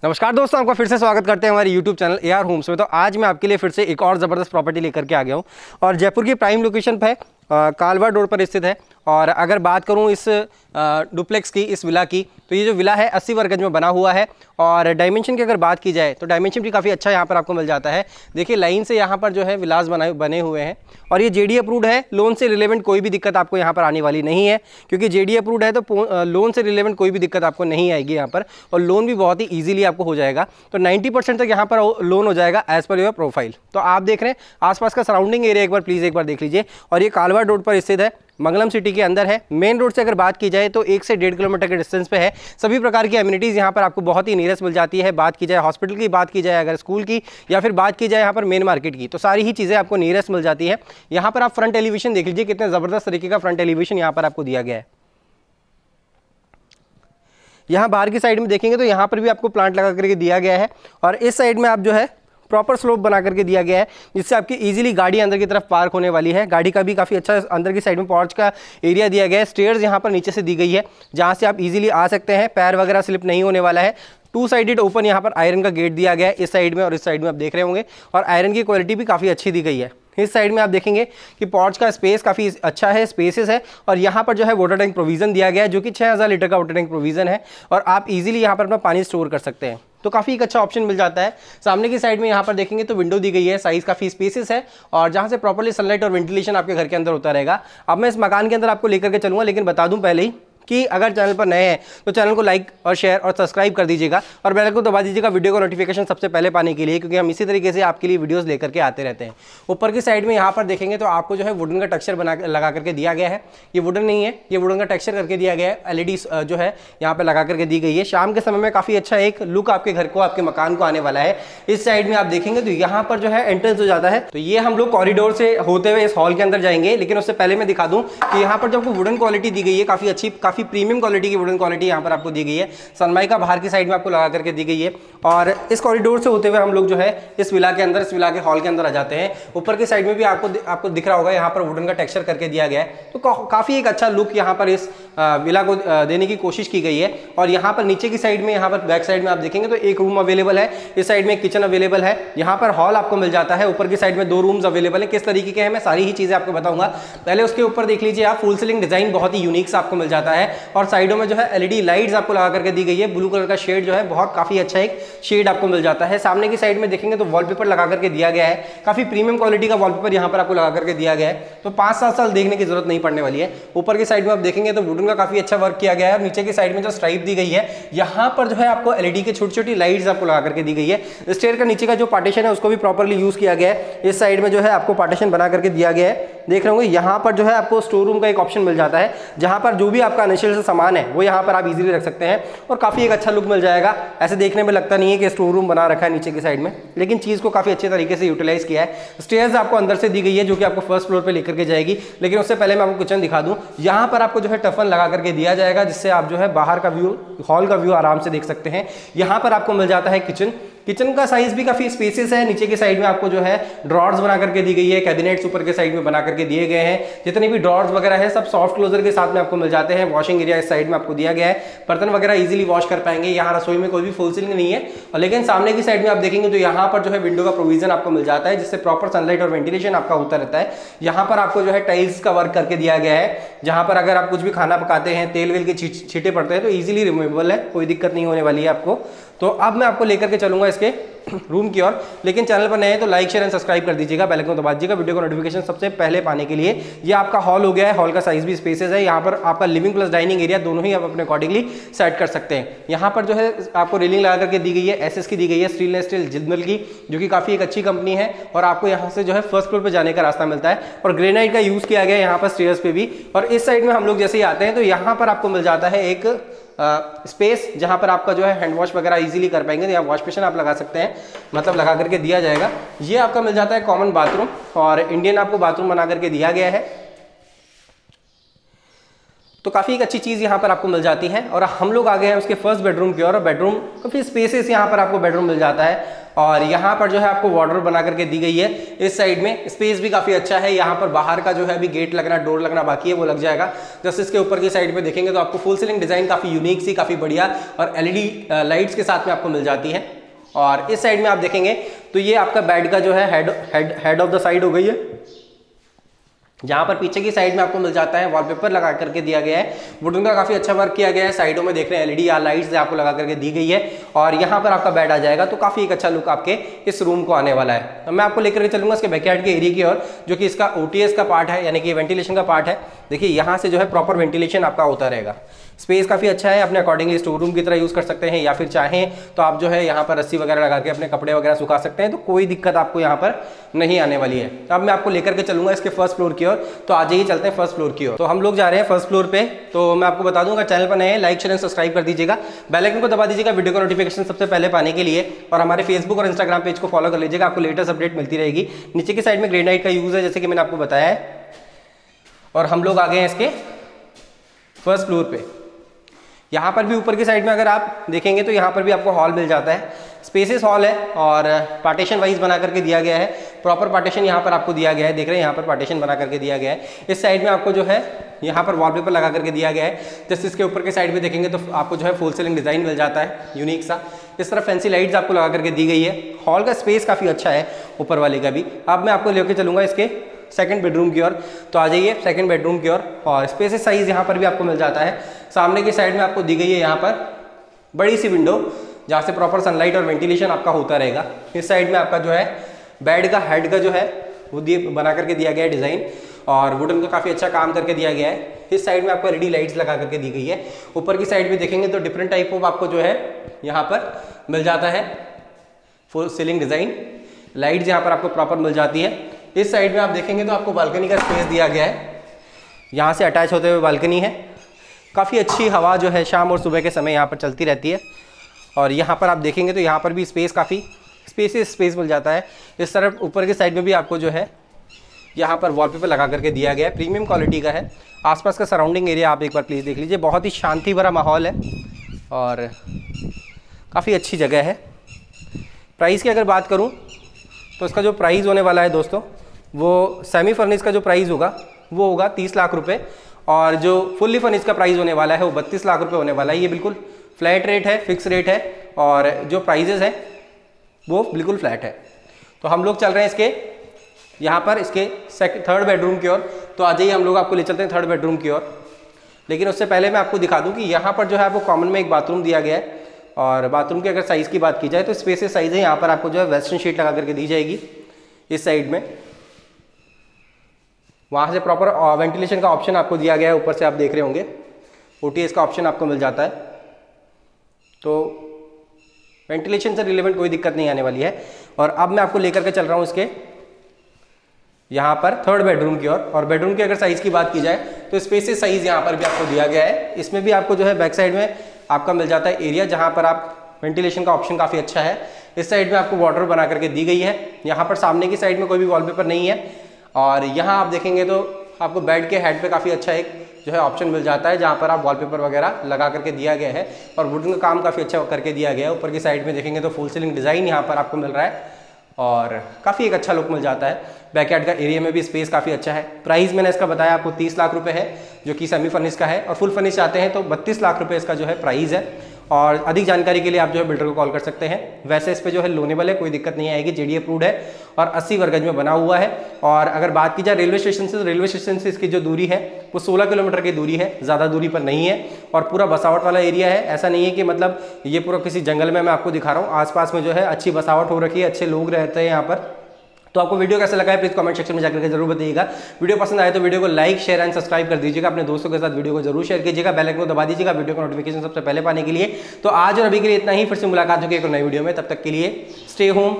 नमस्कार दोस्तों, आपका फिर से स्वागत करते हैं हमारे YouTube चैनल AR होम्स में। तो आज मैं आपके लिए फिर से एक और ज़बरदस्त प्रॉपर्टी लेकर के आ गया हूँ और जयपुर की प्राइम लोकेशन पे कालवाड़ रोड पर स्थित है। और अगर बात करूं इस डुप्लेक्स की, इस विला की, तो ये जो विला है 80 वर्ग गज में बना हुआ है। और डायमेंशन की अगर बात की जाए तो डायमेंशन भी काफ़ी अच्छा यहाँ पर आपको मिल जाता है। देखिए लाइन से यहाँ पर जो है विलास बने हुए हैं और ये JD अप्रूव्ड है। लोन से रिलेवेंट कोई भी दिक्कत आपको यहाँ पर आने वाली नहीं है, क्योंकि JD अप्रूव्ड है तो लोन से रिलेवेंट कोई भी दिक्कत आपको नहीं आएगी यहाँ पर। और लोन भी बहुत ही ईजिली आपको हो जाएगा, तो 90% तक यहाँ पर लोन हो जाएगा एज पर योर प्रोफाइल। तो आप देख रहे हैं आसपास का सराउंडिंग एरिया एक बार प्लीज़ एक बार देख लीजिए। और ये कालवाड़ रोड पर स्थित है, मंगलम सिटी के अंदर है। मेन रोड से अगर बात की जाए तो 1 से 1.5 किलोमीटर के डिस्टेंस पे है। सभी प्रकार की एमिनिटीज़ यहाँ पर आपको बहुत ही नियरेस्ट मिल जाती है। बात की जाए हॉस्पिटल की, बात की जाए अगर स्कूल की, या फिर बात की जाए यहाँ पर मेन मार्केट की, तो सारी ही चीज़ें आपको नियरेस्ट मिल जाती है। यहाँ पर आप फ्रंट एलिवेशन देख लीजिए, कितने ज़बरदस्त तरीके का फ्रंट एलिवेशन यहाँ पर आपको दिया गया है। यहाँ बाहर की साइड में देखेंगे तो यहाँ पर भी आपको प्लांट लगा करके दिया गया है। और इस साइड में आप जो है प्रॉपर स्लोप बना करके दिया गया है, जिससे आपकी इजीली गाड़ी अंदर की तरफ पार्क होने वाली है। गाड़ी का भी काफ़ी अच्छा अंदर की साइड में पोर्च का एरिया दिया गया है। स्टेयर्स यहाँ पर नीचे से दी गई है, जहाँ से आप इजीली आ सकते हैं, पैर वगैरह स्लिप नहीं होने वाला है। 2 साइडेड ओपन यहाँ पर आयरन का गेट दिया गया है, इस साइड में और इस साइड में आप देख रहे होंगे। और आयरन की क्वालिटी भी काफ़ी अच्छी दी गई है। इस साइड में आप देखेंगे कि पोर्च का स्पेस काफ़ी अच्छा है, स्पेसेस है। और यहाँ पर जो है वाटर टैंक प्रोविज़न दिया गया है, जो कि 6000 लीटर का वाटर टैंक प्रोविज़न है। और आप इजीली यहाँ पर अपना पानी स्टोर कर सकते हैं, तो काफ़ी एक अच्छा ऑप्शन मिल जाता है। सामने की साइड में यहाँ पर देखेंगे तो विंडो दी गई है, साइज़ काफ़ी स्पेसेस है और जहाँ से प्रॉपर्ली सनलाइट और वेंटिलेशन आपके घर के अंदर होता रहेगा। अब मैं इस मकान के अंदर आपको लेकर के चलूँगा, लेकिन बता दूँ पहले ही कि अगर चैनल पर नए हैं तो चैनल को लाइक और शेयर और सब्सक्राइब कर दीजिएगा और बेल को दबा दीजिएगा वीडियो को नोटिफिकेशन सबसे पहले पाने के लिए, क्योंकि हम इसी तरीके से आपके लिए वीडियोस लेकर के आते रहते हैं। ऊपर की साइड में यहाँ पर देखेंगे तो आपको जो है वुडन का टेक्सचर लगा करके दिया गया है। ये वुडन नहीं है, ये वुडन का टेक्सचर करके दिया गया है। LED जो है यहाँ पर लगा करके दी गई है। शाम के समय में काफ़ी अच्छा एक लुक आपके घर को, आपके मकान को आने वाला है। इस साइड में आप देखेंगे तो यहाँ पर जो है एंट्रेंस हो जाता है। तो ये हम लोग कॉरिडोर से होते हुए इस हॉल के अंदर जाएंगे, लेकिन उससे पहले मैं दिखा दूँ कि यहाँ पर जो आपको वुडन क्वालिटी दी गई है, काफ़ी अच्छी, काफ़ी प्रीमियम क्वालिटी की वुडन क्वालिटी यहाँ पर आपको दी गई है। सनमाइका बाहर की साइड में आपको लगा करके दी गई है। और इस कॉरिडोर से होते हुए हम लोग जो है इस विला के अंदर, इस विला के हॉल के अंदर आ जाते हैं। ऊपर की साइड में भी आपको दिख रहा होगा, यहाँ पर वुडन का टेक्सचर करके दिया गया है। तो काफ़ी एक अच्छा लुक यहाँ पर इस विला को देने की कोशिश की गई है। और यहाँ पर नीचे की साइड में, यहाँ पर बैक साइड में आप देखेंगे तो एक रूम अवेलेबल है, इस साइड में एक किचन अवेलेबल है। यहाँ पर हॉल आपको मिल जाता है। ऊपर की साइड में 2 रूम्स अवेलेबल है। किस तरीके के हैं मैं सारी ही चीज़ें आपको बताऊंगा। पहले उसके ऊपर देख लीजिए आप, फुल सीलिंग डिजाइन बहुत ही यूनिक सा आपको मिल जाता है। और साइडों में जो है LED लाइट्स आपको लगा करके दी गई है। ब्लू कलर का शेड जो है बहुत काफी अच्छा एक शेड आपको मिल जाता है। सामने की साइड में देखेंगे तो वॉलपेपर लगा करके दिया गया है। काफी प्रीमियम क्वालिटी का वॉलपेपर यहाँ पर आपको लगा करके दिया गया है, तो 5-7 साल देखने की जरूरत नहीं पड़ने वाली है। ऊपर की साइड में आप देखेंगे तो वुडन का काफी अच्छा वर्क किया गया है। और नीचे की साइड में जो स्ट्राइप दी गई है, यहाँ पर जो है आपको LED की छोटी छोटी लाइट्स आपको लगा करके दी गई है। स्टेयर का नीचे का जो पार्टीशन है उसको भी प्रॉपर्ली यूज किया गया है। इस साइड में जो है आपको पार्टीशन बना करके दिया गया है। देख रहे होंगे यहाँ पर जो है आपको स्टोर रूम का एक ऑप्शन मिल जाता है, जहाँ पर जो भी आपका अनशियल सामान है वो यहाँ पर आप इजीली रख सकते हैं और काफ़ी एक अच्छा लुक मिल जाएगा। ऐसे देखने में लगता नहीं है कि स्टोर रूम बना रखा है नीचे की साइड में, लेकिन चीज़ को काफ़ी अच्छे तरीके से यूटिलाइज किया है। स्टेयर्स आपको अंदर से दी गई है, जो कि आपको फर्स्ट फ्लोर पे लेकर के जाएगी। लेकिन उससे पहले मैं आपको किचन दिखा दूं। यहाँ पर आपको जो है टफन लगा करके दिया जाएगा, जिससे आप जो है बाहर का व्यू, हॉल का व्यू आराम से देख सकते हैं। यहाँ पर आपको मिल जाता है किचन का साइज भी काफी स्पेसियस है। नीचे की साइड में आपको जो है ड्रॉर्स बना करके दी गई है, कैबिनेट्स ऊपर के साइड में बना करके दिए गए हैं। जितने भी ड्रॉर्स वगैरह है सब सॉफ्ट क्लोजर के साथ में आपको मिल जाते हैं। वॉशिंग एरिया इस साइड में आपको दिया गया है, बर्तन वगैरह इजीली वॉश कर पाएंगे। यहाँ रसोई में कोई भी फुल सीलिंग नहीं है। और लेकिन सामने की साइड में आप देखेंगे तो यहाँ पर जो है विंडो का प्रोविजन आपको मिल जाता है, जिससे प्रॉपर सनलाइट और वेंटिलेशन आपका होता रहता है। यहाँ पर आपको जो है टाइल्स का वर्क करके दिया गया है, जहाँ पर अगर आप कुछ भी खाना पकाते हैं, तेल वेल के छींटे पड़ते हैं तो इजीली रिमूवेबल है, कोई दिक्कत नहीं होने वाली है आपको। तो अब मैं आपको लेकर के चलूंगा इसके रूम की ओर, लेकिन चैनल पर नए हैं तो लाइक शेयर एंड सब्सक्राइब कर दीजिएगा, बेल आइकन दबा दीजिएगा वीडियो को नोटिफिकेशन सबसे पहले पाने के लिए। ये आपका हॉल हो गया है। हॉल का साइज भी स्पेसेस है। यहाँ पर आपका लिविंग प्लस डाइनिंग एरिया दोनों ही आप अपने अकॉर्डिंगली सेट कर सकते हैं। यहाँ पर जो है आपको रेलिंग लगा करके दी गई है, SS की दी गई है, स्टेनलेस स्टील जिंदल की, जो कि काफी एक अच्छी कंपनी है। और आपको यहाँ से जो है फर्स्ट फ्लोर पर जाने का रास्ता मिलता है और ग्रेनाइट का यूज किया गया है यहाँ पर स्टेयर्स पे भी। और इस साइड में हम लोग जैसे ही आते हैं तो यहाँ पर आपको मिल जाता है एक स्पेस, जहां पर आपका जो है हैंड वॉश वगैरह इजीली कर पाएंगे। या वॉश बेसिन आप लगा सकते हैं, मतलब लगा करके दिया जाएगा। ये आपका मिल जाता है कॉमन बाथरूम, और इंडियन आपको बाथरूम बना करके दिया गया है। तो काफ़ी एक अच्छी चीज़ यहाँ पर आपको मिल जाती है। और हम लोग आ गए हैं उसके फर्स्ट बेडरूम की ओर, और बेडरूम काफ़ी स्पेसेस यहाँ पर आपको बेडरूम मिल जाता है। और यहाँ पर जो है आपको वार्डरोब बना करके दी गई है। इस साइड में स्पेस भी काफ़ी अच्छा है। यहाँ पर बाहर का जो है अभी गेट लगना, डोर लगना बाकी है, वो लग जाएगा। जस्ट इसके ऊपर की साइड में देखेंगे तो आपको फुल सीलिंग डिज़ाइन काफ़ी यूनिक सी, काफ़ी बढ़िया और LED लाइट्स के साथ में आपको मिल जाती है। और इस साइड में आप देखेंगे तो ये आपका बेड का जो है हेड ऑफ द साइड हो गई है, जहाँ पर पीछे की साइड में आपको मिल जाता है वॉलपेपर लगा करके दिया गया है। वुडन का काफ़ी अच्छा वर्क किया गया है। साइडों में देख रहे हैं LED या लाइट्स आपको लगा करके दी गई है। और यहाँ पर आपका बेड आ जाएगा, तो काफ़ी एक अच्छा लुक आपके इस रूम को आने वाला है। तो मैं आपको लेकर के चलूंगा इसके बैकयार्ड के एरिया की ओर, जो कि इसका OTS का पार्ट है, यानी कि वेंटिलेशन का पार्ट है। देखिए यहाँ से जो है प्रॉपर वेंटिलेशन आपका होता रहेगा। स्पेस काफ़ी अच्छा है, अपने अकॉर्डिंगली स्टोर रूम की तरह यूज़ कर सकते हैं, या फिर चाहें तो आप जो है यहाँ पर रस्सी वगैरह लगा के अपने कपड़े वगैरह सुखा सकते हैं। तो कोई दिक्कत आपको यहाँ पर नहीं आने वाली है। तो अब मैं आपको लेकर के चलूंगा इसके फर्स्ट फ्लोर की ओर। तो आ जाइए, चलते हैं फर्स्ट फ्लोर की ओर। तो हम लोग जा रहे हैं फर्स्ट फ्लोर पे। तो मैं आपको बता दूंगा, चैनल पर नए हैं लाइक शेयर सब्सक्राइब कर दीजिएगा, बेल आइकन को दबा दीजिएगा वीडियो का नोटिफिकेशन सबसे पहले पाने के लिए। और हमारे फेसबुक और इंस्टाग्राम पेज को फॉलो कर लीजिएगा, आपको लेटेस्ट अपडेट मिलती रहेगी। नीचे की साइड में ग्रेनाइट का यूज़ है, जैसे कि मैंने आपको बताया है। और हम लोग आ गए हैं इसके फर्स्ट फ्लोर पे। यहाँ पर भी ऊपर की साइड में अगर आप देखेंगे तो यहाँ पर भी आपको हॉल मिल जाता है। स्पेसेस हॉल है और पार्टीशन वाइज बना करके दिया गया है। प्रॉपर पार्टीशन यहाँ पर आपको दिया गया है, देख रहे हैं यहाँ पर पार्टीशन बना करके दिया गया है। इस साइड में आपको जो है यहाँ पर वॉलपेपर लगा करके दिया गया है। जैसे इसके ऊपर के साइड में देखेंगे तो आपको जो है फुल सीलिंग डिज़ाइन मिल जाता है यूनिक सा। इस तरफ फैंसी लाइट्स आपको लगा करके दी गई है। हॉल का स्पेस काफ़ी अच्छा है ऊपर वाले का भी। अब मैं आपको लेकर चलूँगा इसके सेकंड बेडरूम की ओर। तो आ जाइए सेकंड बेडरूम की ओर। और स्पेसेस साइज यहाँ पर भी आपको मिल जाता है। सामने की साइड में आपको दी गई है यहाँ पर बड़ी सी विंडो, जहाँ से प्रॉपर सनलाइट और वेंटिलेशन आपका होता रहेगा। इस साइड में आपका जो है बेड का हेड का जो है वो बना करके दिया गया है डिज़ाइन, और वुडन का काफ़ी अच्छा काम करके दिया गया है। इस साइड में आपको LED लाइट्स लगा करके दी गई है। ऊपर की साइड में देखेंगे तो डिफरेंट टाइप ऑफ आपको जो है यहाँ पर मिल जाता है फुल सीलिंग डिज़ाइन। लाइट्स यहाँ पर आपको प्रॉपर मिल जाती है। इस साइड में आप देखेंगे तो आपको बालकनी का स्पेस दिया गया है, यहाँ से अटैच होते हुए बालकनी है। काफ़ी अच्छी हवा जो है शाम और सुबह के समय यहाँ पर चलती रहती है। और यहाँ पर आप देखेंगे तो यहाँ पर भी स्पेस काफ़ी स्पेस मिल जाता है। इस तरफ ऊपर के साइड में भी आपको जो है यहाँ पर वॉलपेपर लगा करके दिया गया है, प्रीमियम क्वालिटी का है। आसपास का सराउंडिंग एरिया आप एक बार प्लीज़ देख लीजिए, बहुत ही शांति भरा माहौल है और काफ़ी अच्छी जगह है। प्राइस की अगर बात करूँ तो इसका जो प्राइस होने वाला है दोस्तों, वो सेमी फर्निश का जो प्राइस होगा वो होगा 30 लाख रुपए, और जो फुल्ली फर्निश का प्राइस होने वाला है वो 32 लाख रुपए होने वाला है। ये बिल्कुल फ्लैट रेट है, फिक्स रेट है, और जो प्राइजेस हैं वो बिल्कुल फ्लैट है। तो हम लोग चल रहे हैं इसके यहाँ पर इसके थर्ड बेडरूम की ओर। तो आ जाइए, हम लोग आपको ले चलते हैं थर्ड बेडरूम की ओर। लेकिन उससे पहले मैं आपको दिखा दूँ कि यहाँ पर जो है आपको कॉमन में एक बाथरूम दिया गया है। और बाथरूम की अगर साइज़ की बात की जाए तो स्पेसियस साइज़ है। यहाँ पर आपको जो है वेस्टर्न शीट लगा करके दी जाएगी इस साइड में। वहाँ से प्रॉपर वेंटिलेशन का ऑप्शन आपको दिया गया है। ऊपर से आप देख रहे होंगे OTS का ऑप्शन आपको मिल जाता है, तो वेंटिलेशन से रिलेवेंट कोई दिक्कत नहीं आने वाली है। और अब मैं आपको लेकर के चल रहा हूँ इसके यहाँ पर थर्ड बेडरूम की ओर। और बेडरूम की अगर साइज़ की बात की जाए तो स्पेसियस साइज़ यहाँ पर भी आपको दिया गया है। इसमें भी आपको जो है बैक साइड में आपका मिल जाता है एरिया, जहाँ पर आप वेंटिलेशन का ऑप्शन काफ़ी अच्छा है। इस साइड में आपको वार्डरोब बना करके दी गई है। यहाँ पर सामने की साइड में कोई भी वॉलपेपर नहीं है। और यहाँ आप देखेंगे तो आपको बेड के हेड पे काफ़ी अच्छा एक जो है ऑप्शन मिल जाता है, जहाँ पर आप वॉलपेपर वगैरह लगा करके दिया गया है। और वुडन का काम काफ़ी अच्छा करके दिया गया है। ऊपर की साइड में देखेंगे तो फुल सीलिंग डिज़ाइन यहाँ पर आपको मिल रहा है और काफ़ी एक अच्छा लुक मिल जाता है। बैकयार्ड का एरिया में भी स्पेस काफ़ी अच्छा है। प्राइस मैंने इसका बताया आपको 30 लाख रुपए है, जो कि सेमी फर्निश का है। और फुल फर्निश चाहते हैं तो 32 लाख रुपए इसका जो है प्राइस है। और अधिक जानकारी के लिए आप जो है बिल्डर को कॉल कर सकते हैं। वैसे इस पे जो है लोनेबल है, कोई दिक्कत नहीं आएगी, JD अप्रूव्ड है और 80 वर्ग गज में बना हुआ है। और अगर बात की जाए रेलवे स्टेशन से, तो रेलवे स्टेशन से इसकी जो दूरी है वो 16 किलोमीटर की दूरी है, ज़्यादा दूरी पर नहीं है। और पूरा बसावट वाला एरिया है, ऐसा नहीं है कि मतलब ये पूरा किसी जंगल में मैं आपको दिखा रहा हूँ। आसपास में जो है अच्छी बसावट हो रखी है, अच्छे लोग रहते हैं यहाँ पर। तो आपको वीडियो कैसा लगा है प्लीज़ कमेंट सेक्शन में जाकर के जरूर बताइएगा। वीडियो पसंद आए तो वीडियो को लाइक शेयर एंड सब्सक्राइब कर दीजिएगा। अपने दोस्तों के साथ वीडियो को जरूर शेयर कीजिएगा, बेल आइकन को दबा दीजिएगा वीडियो को नोटिफिकेशन सबसे पहले पाने के लिए। तो आज और अभी के लिए इतना ही, फिर से मुलाकात होगी एक नई वीडियो में। तब तक के लिए स्टे होम।